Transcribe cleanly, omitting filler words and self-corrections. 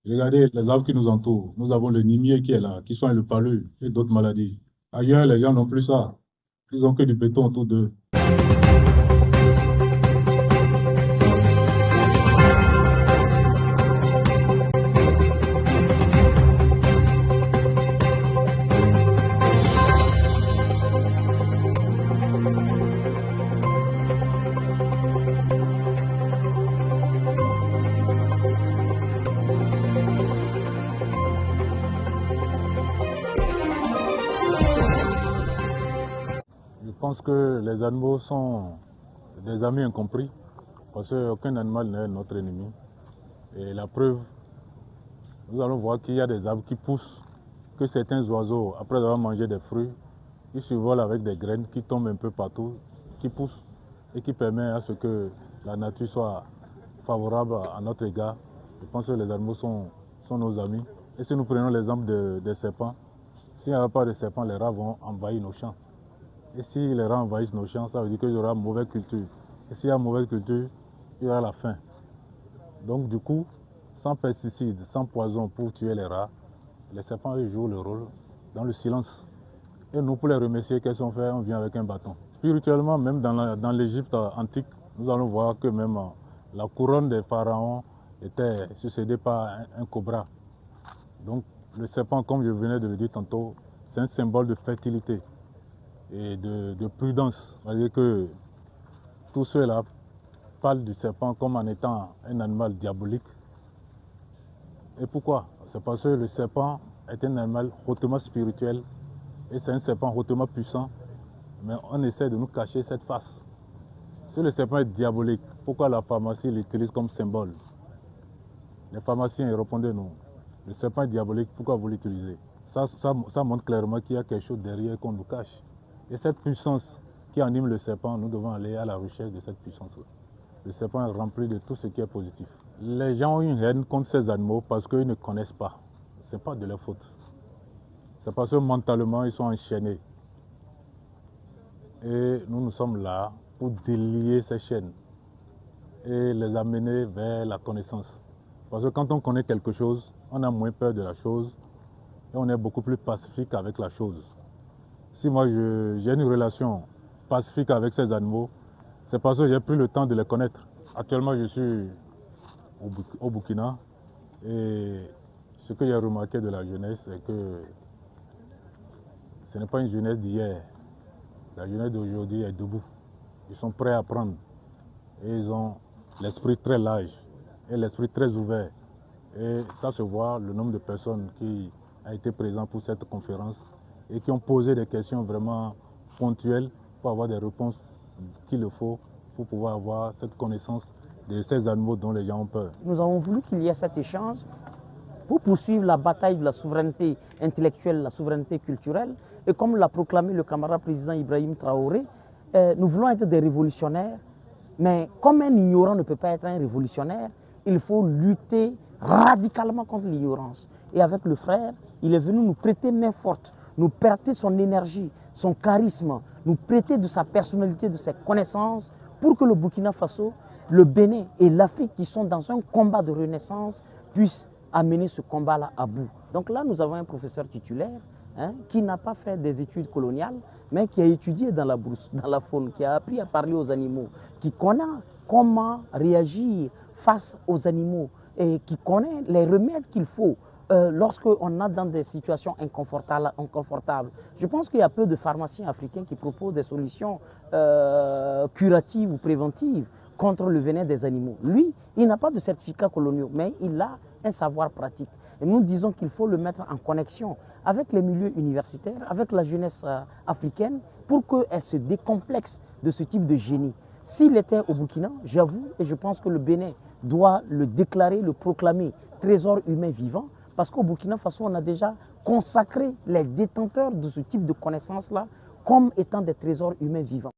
Regardez les arbres qui nous entourent. Nous avons le nimier qui est là, qui soigne le palu et d'autres maladies. Ailleurs, les gens n'ont plus ça. Ils ont que du béton autour d'eux. Je pense que les animaux sont des amis incompris, parce qu'aucun animal n'est notre ennemi. Et la preuve, nous allons voir qu'il y a des arbres qui poussent, que certains oiseaux, après avoir mangé des fruits, ils survolent avec des graines qui tombent un peu partout, qui poussent et qui permettent à ce que la nature soit favorable à notre égard. Je pense que les animaux sont nos amis. Et si nous prenons l'exemple des serpents, s'il n'y a pas de serpents, les rats vont envahir nos champs. Et si les rats envahissent nos champs, ça veut dire qu'il y aura mauvaise culture. Et s'il y a mauvaise culture, il y aura la faim. Donc du coup, sans pesticides, sans poison pour tuer les rats, les serpents jouent le rôle dans le silence. Et nous, pour les remercier, qu'est-ce qu'on fait? On vient avec un bâton. Spirituellement, même dans l'Égypte antique, nous allons voir que même la couronne des pharaons était succédée par un cobra. Donc le serpent, comme je venais de le dire tantôt, c'est un symbole de fertilité et de prudence. C'est-à-dire que tous ceux-là parlent du serpent comme en étant un animal diabolique. Et pourquoi? C'est parce que le serpent est un animal hautement spirituel et c'est un serpent hautement puissant, mais on essaie de nous cacher cette face. Si le serpent est diabolique, pourquoi la pharmacie l'utilise comme symbole? Les pharmaciens, répondez-nous. Le serpent est diabolique, pourquoi vous l'utilisez? Ça montre clairement qu'il y a quelque chose derrière qu'on nous cache. Et cette puissance qui anime le serpent, nous devons aller à la recherche de cette puissance-là. Le serpent est rempli de tout ce qui est positif. Les gens ont une haine contre ces animaux parce qu'ils ne connaissent pas. Ce n'est pas de leur faute. C'est parce que mentalement, ils sont enchaînés. Et nous sommes là pour délier ces chaînes et les amener vers la connaissance. Parce que quand on connaît quelque chose, on a moins peur de la chose et on est beaucoup plus pacifique avec la chose. Si moi j'ai une relation pacifique avec ces animaux, c'est parce que j'ai pris le temps de les connaître. Actuellement, je suis au Burkina et ce que j'ai remarqué de la jeunesse, c'est que ce n'est pas une jeunesse d'hier. La jeunesse d'aujourd'hui est debout. Ils sont prêts à apprendre et ils ont l'esprit très large et l'esprit très ouvert. Et ça se voit, le nombre de personnes qui a été présent pour cette conférence et qui ont posé des questions vraiment ponctuelles pour avoir des réponses qu'il faut pour pouvoir avoir cette connaissance de ces animaux dont les gens ont peur. Nous avons voulu qu'il y ait cet échange pour poursuivre la bataille de la souveraineté intellectuelle, la souveraineté culturelle. Et comme l'a proclamé le camarade président Ibrahim Traoré, nous voulons être des révolutionnaires, mais comme un ignorant ne peut pas être un révolutionnaire, il faut lutter radicalement contre l'ignorance. Et avec le frère, il est venu nous prêter main forte, nous prêter son énergie, son charisme, nous prêter de sa personnalité, de ses connaissances, pour que le Burkina Faso, le Bénin et l'Afrique, qui sont dans un combat de renaissance, puissent amener ce combat-là à bout. Donc là, nous avons un professeur titulaire qui n'a pas fait des études coloniales, mais qui a étudié dans la brousse, dans la faune, qui a appris à parler aux animaux, qui connaît comment réagir face aux animaux et qui connaît les remèdes qu'il faut lorsqu'on est dans des situations inconfortables. Je pense qu'il y a peu de pharmaciens africains qui proposent des solutions curatives ou préventives contre le venin des animaux. Lui, il n'a pas de certificat colonial, mais il a un savoir pratique. Et nous disons qu'il faut le mettre en connexion avec les milieux universitaires, avec la jeunesse africaine, pour qu'elle se décomplexe de ce type de génie. S'il était au Burkina, j'avoue, et je pense que le Bénin doit le déclarer, le proclamer trésor humain vivant, parce qu'au Burkina Faso, on a déjà consacré les détenteurs de ce type de connaissances-là comme étant des trésors humains vivants.